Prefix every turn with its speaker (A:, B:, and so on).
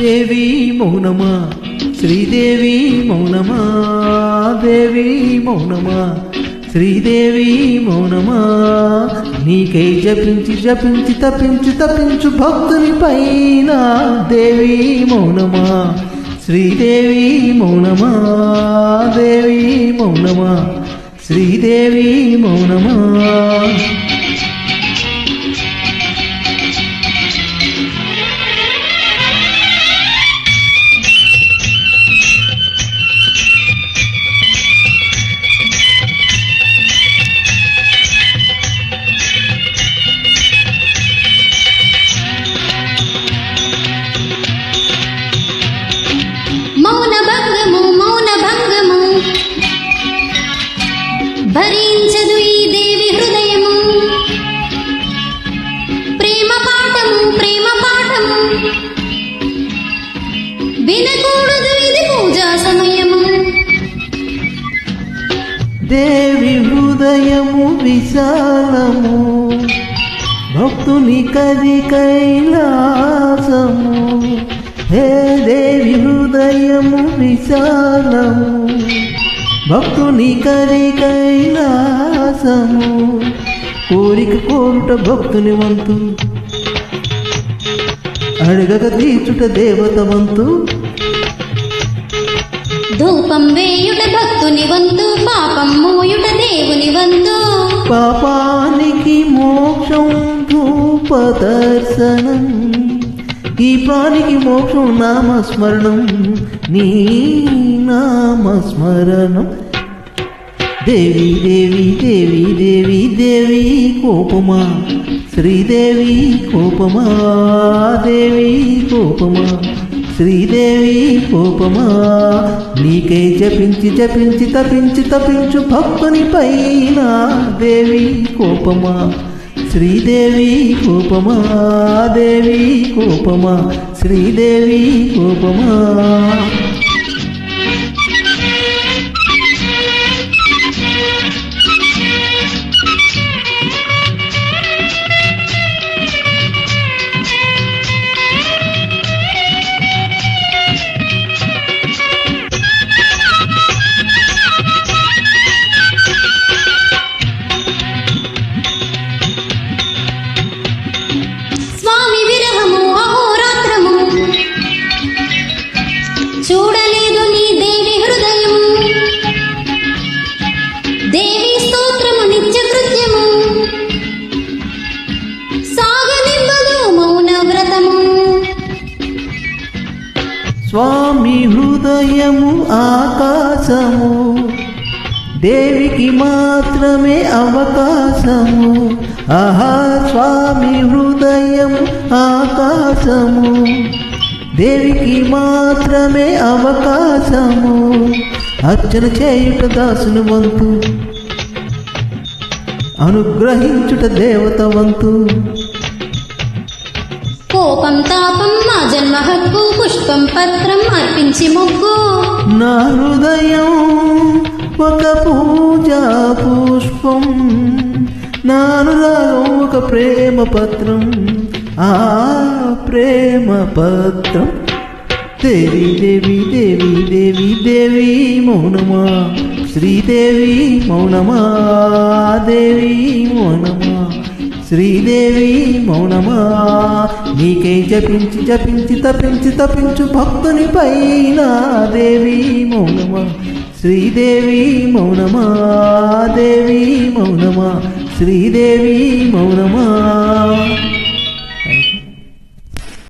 A: దేవి మౌనమా శ్రీదేవి మౌనమా దేవి మౌనమా శ్రీదేవి మౌనమా నీకై జపించి జపించి తపించు తపించు భక్తుని పైన దేవి మౌనమా శ్రీదేవి మౌనమా దేవి మౌనమా శ్రీదేవి మౌనమా
B: భరించదు ఈ దేవి హృదయము ప్రేమ పాఠము వినకూడదు ఇది పూజా సమయము
A: దేవి హృదయము విశాలము భక్తుని కది కైలాసము హే దేవి హృదయము విశాలము భక్తుని కది కైలాసము కోరిక కోరుట భక్తుని వంతు అడగక తీర్చుట దేవత వంతు
B: ధూపం వేయుట భక్తుని వంతు పాపం మోయుట దేవుని వంతు
A: పాపానికి మోక్షం ధూప దర్శనం ఈ ప్రాణికి మోక్షం నామస్మరణం నీ నామస్మరణం దేవి దేవి దేవి దేవి దేవి కోపమా శ్రీదేవి కోపమా దేవి కోపమా శ్రీదేవి కోపమా నీకై జపించి జపించి తపించి తపించు భక్తుని పైన దేవి కోపమా శ్రీదేవి కోపమా దేవి కోపమా శ్రీదేవి కోపమా
B: చూడలేదు నీ దేవి హృదయం దేవి స్తోత్రము నిత్య కృత్యము సాగనివ్వదు మౌన వ్రతము
A: స్వామి హృదయము ఆకాశము దేవికి మాత్రమే అవకాశము ఆహా స్వామి హృదయము ఆకాశము దేవికి మాత్రమే అవకాశము అర్చన చేయుట దాసుని వంతు అనుగ్రహించుట దేవత వంతు
B: కోపం తాపం మా జన్మ హక్కు పుష్పం పత్రం అర్పించి మొక్కు
A: నా హృదయం ఒక పూజా పుష్పం నానురాగం ఒక ప్రేమ పత్రం ఆ ప్రేమ పత్రం దేవి దేవి దేవి దేవి దేవి మౌనమా శ్రీదేవి మౌనమా దేవి మౌనమా శ్రీదేవి మౌనమా నీకై జపించి జపించి తపించి తపించు భక్తుని పైన దేవి మౌనమా శ్రీదేవి మౌనమా దేవి మౌనమా శ్రీదేవి మౌనమా